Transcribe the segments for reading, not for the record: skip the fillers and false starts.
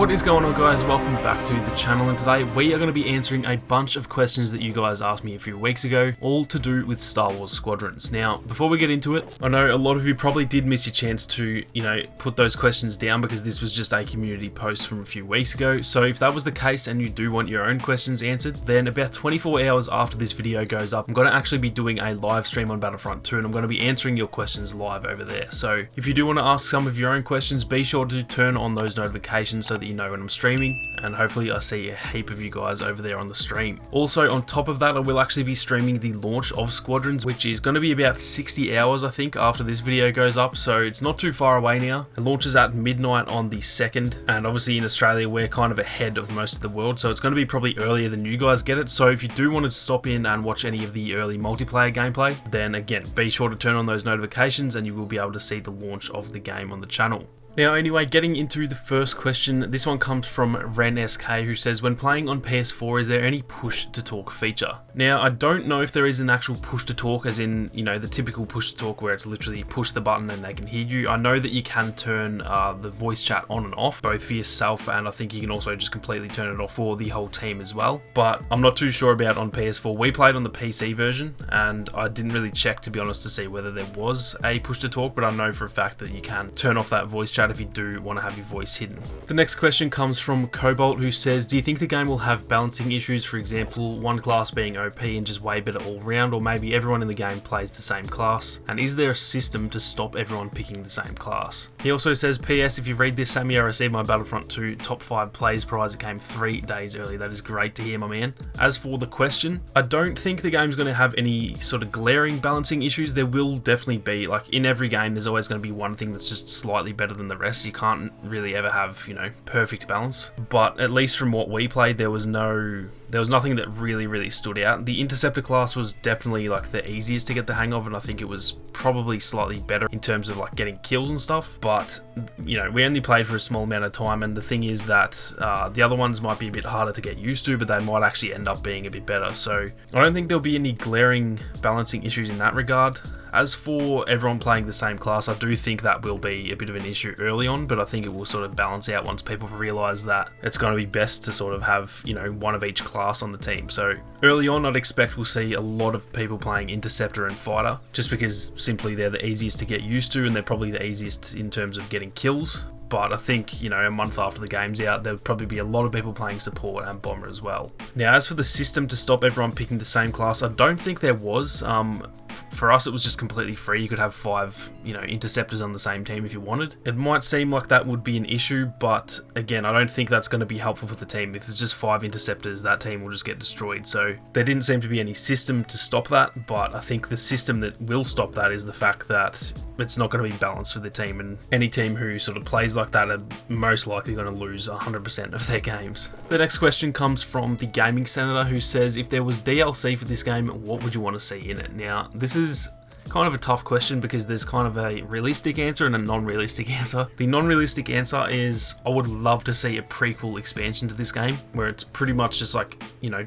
What is going on, guys? Welcome back to the channel, and today we are going to be answering a bunch of questions that you guys asked me a few weeks ago, all to do with Star Wars Squadrons. Now, before we get into it, I know a lot of you probably did miss your chance to, put those questions down because this was just a community post from a few weeks ago. So if that was the case and you do want your own questions answered, then about 24 hours after this video goes up, I'm going to actually be doing a live stream on Battlefront 2, and I'm going to be answering your questions live over there. So if you do want to ask some of your own questions, be sure to turn on those notifications so that you know when I'm streaming, and hopefully I see a heap of you guys over there on the stream. Also, on top of that, I will actually be streaming the launch of Squadrons, which is going to be about 60 hours, I think, after this video goes up, so it's not too far away now. It launches at midnight on the 2nd, and obviously in Australia we're kind of ahead of most of the world, so it's going to be probably earlier than you guys get it. So if you do want to stop in and watch any of the early multiplayer gameplay, then again, be sure to turn on those notifications and you will be able to see the launch of the game on the channel. Now anyway, getting into the first question, this one comes from RenSK, who says, when playing on PS4, is there any push to talk feature? Now I don't know if there is an actual push to talk as in, the typical push to talk where it's literally push the button and they can hear you. I know that you can turn the voice chat on and off, both for yourself, and I think you can also just completely turn it off for the whole team as well. But I'm not too sure about on PS4. We played on the PC version and I didn't really check, to be honest, to see whether there was a push to talk, but I know for a fact that you can turn off that voice chat if you do want to have your voice hidden. The next question comes from Cobalt, who says, do you think the game will have balancing issues, for example, one class being OP and just way better all round, or maybe everyone in the game plays the same class? And is there a system to stop everyone picking the same class? He also says, PS, if you read this, Sammy, I received my Battlefront 2 top 5 plays prize. It came 3 days early. That is great to hear, my man. As for the question, I don't think the game's going to have any sort of glaring balancing issues. There will definitely be, like in every game, there's always going to be one thing that's just slightly better than the rest. You can't really ever have, perfect balance. But at least from what we played, there was nothing that really stood out. The Interceptor class was definitely like the easiest to get the hang of, and I think it was probably slightly better in terms of like getting kills and stuff. But, we only played for a small amount of time, and the thing is that the other ones might be a bit harder to get used to, but they might actually end up being a bit better. So I don't think there'll be any glaring balancing issues in that regard. As for everyone playing the same class, I do think that will be a bit of an issue early on, but I think it will sort of balance out once people realise that it's going to be best to sort of have, one of each class on the team. So early on, I'd expect we'll see a lot of people playing Interceptor and Fighter, just because simply they're the easiest to get used to and they're probably the easiest in terms of getting kills. But I think, a month after the game's out, there'll probably be a lot of people playing Support and Bomber as well. Now, as for the system to stop everyone picking the same class, I don't think there was. For us, it was just completely free. You could have 5, Interceptors on the same team if you wanted. It might seem like that would be an issue, but again, I don't think that's going to be helpful for the team. If there's just 5 Interceptors, that team will just get destroyed. So there didn't seem to be any system to stop that, but I think the system that will stop that is the fact that it's not going to be balanced for the team, and any team who sort of plays like that are most likely going to lose 100% of their games. The next question comes from the Gaming Senator, who says, if there was DLC for this game, what would you want to see in it? Now, this is kind of a tough question because there's kind of a realistic answer and a non-realistic answer. The non-realistic answer is I would love to see a prequel expansion to this game where it's pretty much just like,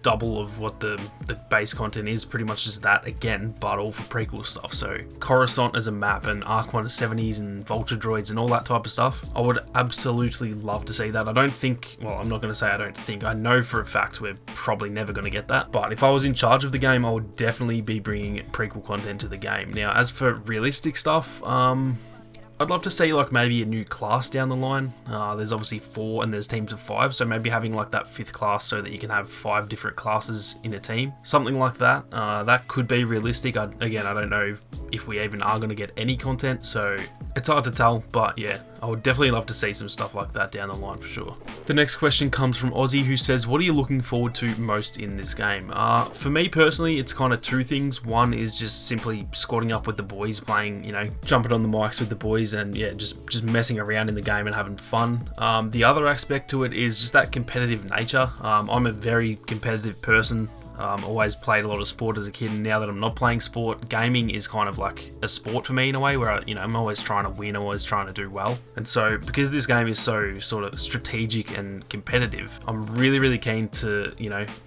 double of what the base content is, pretty much just that again, but all for prequel stuff. So Coruscant as a map and Arc 170s and Vulture droids and all that type of stuff. I would absolutely love to see that. I don't think, well, I'm not going to say I don't think, I know for a fact we're probably never going to get that. But if I was in charge of the game, I would definitely be bringing prequel content to the game. Now, as for realistic stuff, I'd love to see like maybe a new class down the line. There's obviously 4 and there's teams of 5, so maybe having like that 5th class so that you can have 5 different classes in a team. Something like that. That could be realistic. Again, I don't know if we even are going to get any content, so it's hard to tell, but yeah, I would definitely love to see some stuff like that down the line for sure. The next question comes from Aussie, who says, what are you looking forward to most in this game? For me personally, it's kind of 2 things. One is just simply squatting up with the boys, playing, jumping on the mics with the boys and yeah, just messing around in the game and having fun. The other aspect to it is just that competitive nature. I'm a very competitive person. Always played a lot of sport as a kid, and now that I'm not playing sport, gaming is kind of like a sport for me in a way where I'm always trying to win, always trying to do well. And so because this game is so sort of strategic and competitive, I'm really keen to,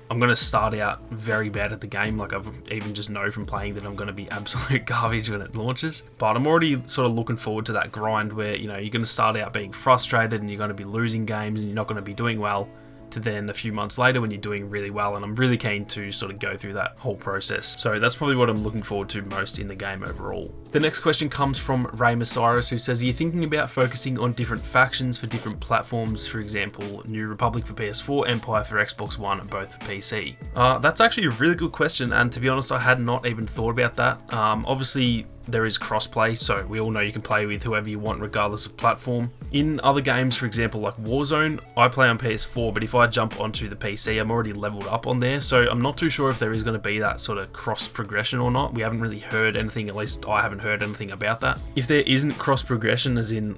I'm going to start out very bad at the game. Like, I've even just know from playing that I'm going to be absolute garbage when it launches. But I'm already sort of looking forward to that grind where, you're going to start out being frustrated and you're going to be losing games and you're not going to be doing well, to then a few months later when you're doing really well, and I'm really keen to sort of go through that whole process. So that's probably what I'm looking forward to most in the game overall. The next question comes from Ray Masiris, who says, are you thinking about focusing on different factions for different platforms? For example, New Republic for PS4, Empire for Xbox One, and both for PC. That's actually a really good question, and to be honest, I had not even thought about that. Obviously, there is crossplay, so we all know you can play with whoever you want regardless of platform. In other games, for example like Warzone, I play on PS4, but if I jump onto the PC, I'm already leveled up on there, so I'm not too sure if there is going to be that sort of cross progression or not. We haven't really heard anything, at least I haven't heard anything about that. If there isn't cross progression, as in,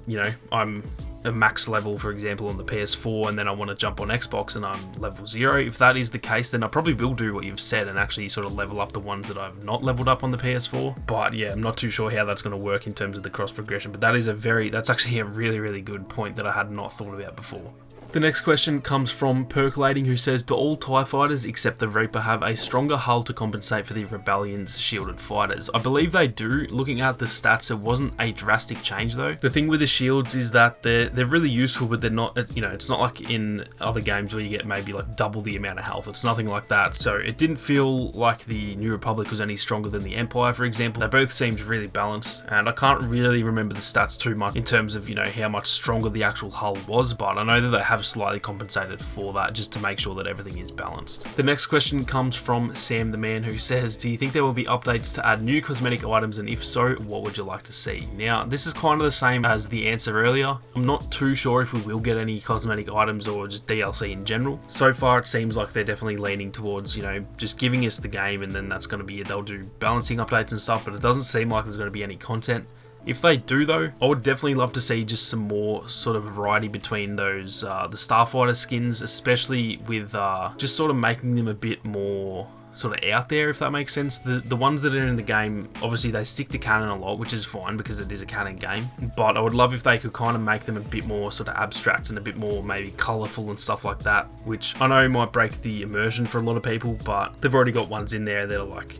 I'm a max level, for example, on the PS4, and then I want to jump on Xbox and I'm level 0. If that is the case, then I probably will do what you've said and actually sort of level up the ones that I've not leveled up on the PS4. But yeah, I'm not too sure how that's going to work in terms of the cross progression, but that's actually a really good point that I had not thought about before. The next question comes from Percolating, who says, do all TIE fighters except the Reaper have a stronger hull to compensate for the Rebellion's shielded fighters? I believe they do. Looking at the stats, it wasn't a drastic change though. The thing with the shields is that they're really useful, but they're not, it's not like in other games where you get maybe like double the amount of health. It's nothing like that. So it didn't feel like the New Republic was any stronger than the Empire, for example. They both seemed really balanced, and I can't really remember the stats too much in terms of, how much stronger the actual hull was, but I know that they have slightly compensated for that just to make sure that everything is balanced. The next question comes from Sam the Man, who says, do you think there will be updates to add new cosmetic items, and if so, what would you like to see? Now, this is kind of the same as the answer earlier. I'm not too sure if we will get any cosmetic items or just DLC in general. So far, it seems like they're definitely leaning towards, just giving us the game, and then that's going to be it. They'll do balancing updates and stuff, but it doesn't seem like there's going to be any content. If they do though, I would definitely love to see just some more sort of variety between those, the Starfighter skins, especially with just sort of making them a bit more sort of out there, if that makes sense. The ones that are in the game, obviously they stick to canon a lot, which is fine because it is a canon game, but I would love if they could kind of make them a bit more sort of abstract and a bit more maybe colourful and stuff like that, which I know might break the immersion for a lot of people, but they've already got ones in there that are like,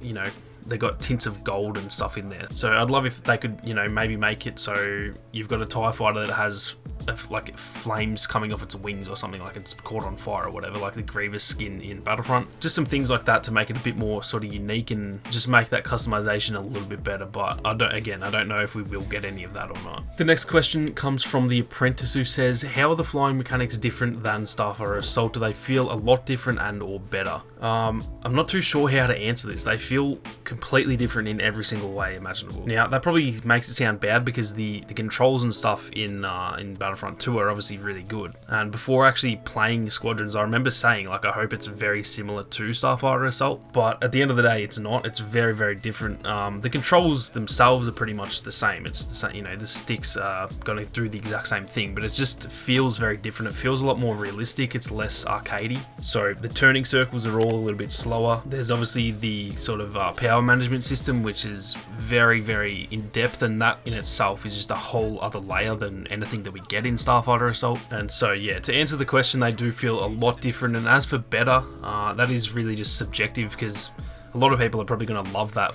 they got tints of gold and stuff in there. So I'd love if they could, maybe make it so you've got a TIE fighter that has like flames coming off its wings or something, like it's caught on fire or whatever, like the Grievous skin in Battlefront. Just some things like that to make it a bit more sort of unique and just make that customization a little bit better. But I don't know if we will get any of that or not. The next question comes from The Apprentice, who says, how are the flying mechanics different than Starfighter Assault? Do they feel a lot different and or better? I'm not too sure how to answer this. They feel completely different in every single way imaginable. Now, that probably makes it sound bad because the controls and stuff in Battlefront 2 are obviously really good. And before actually playing Squadrons, I remember saying, like, I hope it's very similar to Starfighter Assault. But at the end of the day, it's not. It's very different. The controls themselves are pretty much the same. It's the same, the sticks are going to do the exact same thing, but it just feels very different. It feels a lot more realistic. It's less arcadey. So the turning circles are all a little bit slower. There's obviously the sort of power management system, which is very in depth, and that in itself is just a whole other layer than anything that we get in Starfighter Assault. And so yeah, to answer the question, they do feel a lot different. And as for better, that is really just subjective, because a lot of people are probably going to love that,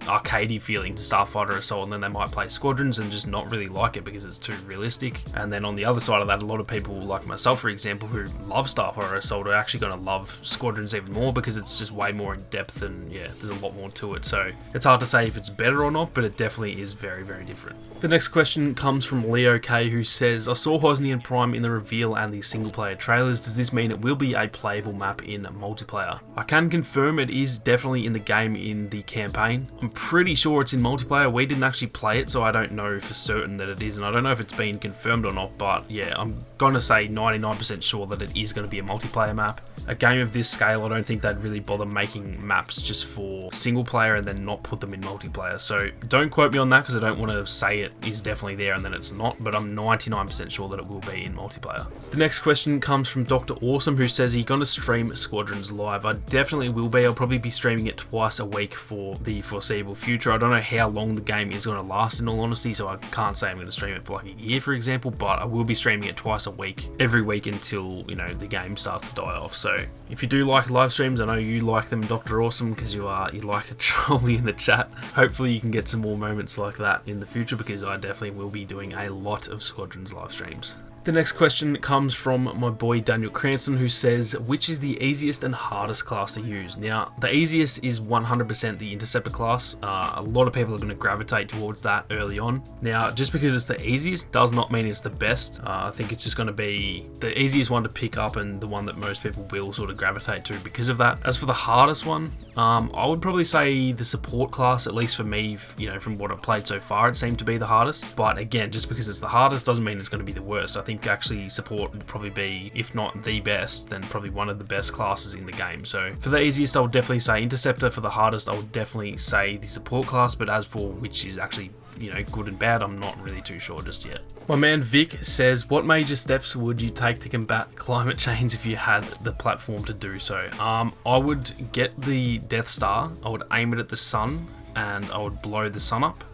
arcadey feeling to Starfighter Assault, and then they might play Squadrons and just not really like it because it's too realistic. And then on the other side of that, a lot of people like myself, for example, who love Starfighter Assault are actually going to love Squadrons even more because it's just way more in depth, and yeah, there's a lot more to it. So it's hard to say if it's better or not, but it definitely is very different. The next question comes from Leo K, who says, I saw Hosnian Prime in the reveal and the single player trailers. Does this mean it will be a playable map in multiplayer? I can confirm it is definitely in the game in the campaign. I'm pretty sure it's in multiplayer. We didn't actually play it, so I don't know for certain that it is, and I don't know if it's been confirmed or not, but yeah, I'm gonna say 99% sure that it is going to be a multiplayer map. a game of this scale, I don't think they'd really bother making maps just for single player and then not put them in multiplayer. So don't quote me on that because I don't want to say it is definitely there and then it's not, but I'm 99% sure that it will be in multiplayer. The next question comes from Dr. Awesome, who says he's going to stream Squadrons live. I definitely will be. I'll probably be streaming it twice a week for the foreseeable future. I don't know how long the game is going to last in all honesty, so I can't say I'm going to stream it for like a year, for example, but I will be streaming it twice a week, every week until, you know, the game starts to die off. So if you do like live streams, I know you like them, Dr. Awesome, because you like to troll me in the chat. Hopefully you can get some more moments like that in the future, because I definitely will be doing a lot of Squadrons live streams. The next question comes from my boy Daniel Cranston, who says, which is the easiest and hardest class to use? Now, the easiest is 100% the Interceptor class. A lot of people are going to gravitate towards that early on. Now, just because it's the easiest does not mean it's the best. I think it's just going to be the easiest one to pick up and the one that most people will sort of gravitate to because of that. As for the hardest one, I would probably say the support class, at least for me, you know, from what I've played so far, it seemed to be the hardest. But again, just because it's the hardest doesn't mean it's going to be the worst. I think actually support will probably be, if not the best, then probably one of the best classes in the game. So for the easiest, I would definitely say Interceptor. For the hardest, I would definitely say the support class. But as for which is actually, you know, good and bad, I'm not really too sure just yet. My man Vic says, what major steps would you take to combat climate change if you had the platform to do so? I would get the Death Star, I would aim it at the sun, and I would blow the sun up.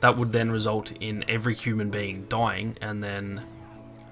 That would then result in every human being dying, and then,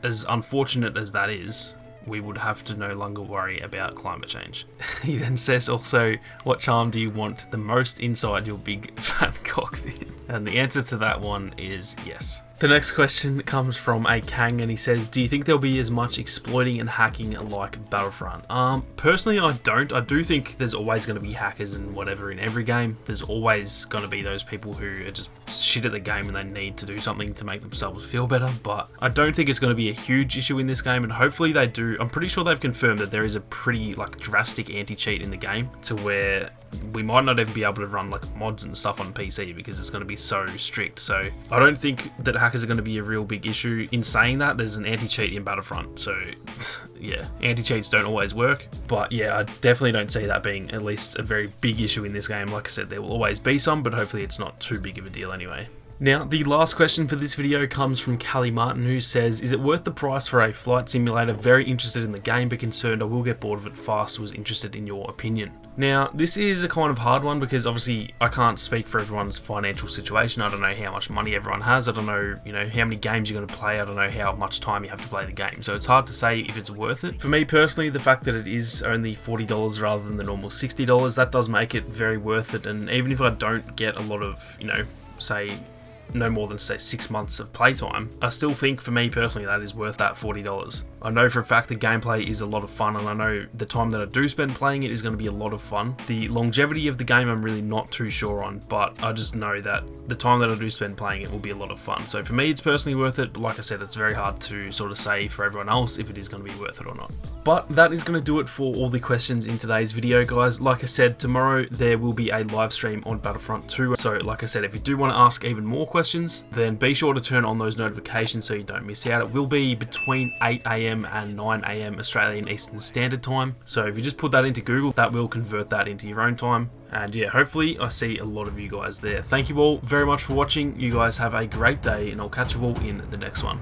as unfortunate as that is, we would have to no longer worry about climate change. He then says also, what charm do you want the most inside your big fat cockpit? And the answer to that one is yes. The next question comes from a Kang, and he says, do you think there'll be as much exploiting and hacking like Battlefront? Personally, I don't. I do think there's always going to be hackers and whatever in every game. There's always going to be those people who are just shit at the game and they need to do something to make themselves feel better, but I don't think it's going to be a huge issue in this game, and hopefully they do. I'm pretty sure they've confirmed that there is a pretty like drastic anti-cheat in the game to where we might not even be able to run like mods and stuff on PC because it's going to be so strict. So I don't think that hackers are going to be a real big issue. In saying that, there's an anti-cheat in Battlefront, so yeah, anti-cheats don't always work, but yeah, I definitely don't see that being at least a very big issue in this game. Like I said, there will always be some, but hopefully it's not too big of a deal anyway. Now, the last question for this video comes from Callie Martin, who says, is it worth the price for a flight simulator? Very interested in the game, but concerned I will get bored of it fast. Was interested in your opinion. Now, this is a kind of hard one because obviously I can't speak for everyone's financial situation. I don't know how much money everyone has. I don't know, you know, how many games you're going to play. I don't know how much time you have to play the game. So it's hard to say if it's worth it. For me personally, the fact that it is only $40 rather than the normal $60, that does make it very worth it. And even if I don't get a lot of, you know, say, no more than say 6 months of playtime, I still think for me personally that is worth that $40. I know for a fact the gameplay is a lot of fun, and I know the time that I do spend playing it is going to be a lot of fun. The longevity of the game I'm really not too sure on, but I just know that the time that I do spend playing it will be a lot of fun. So for me it's personally worth it, but like I said, it's very hard to sort of say for everyone else if it is going to be worth it or not. But that is going to do it for all the questions in today's video, guys. Like I said, tomorrow there will be a live stream on Battlefront 2. So like I said, if you do want to ask even more questions, then be sure to turn on those notifications so you don't miss out. It will be between 8 AM and 9 AM Australian Eastern Standard Time. So if you just put that into Google, that will convert that into your own time. And yeah, hopefully I see a lot of you guys there. Thank you all very much for watching. You guys have a great day, and I'll catch you all in the next one.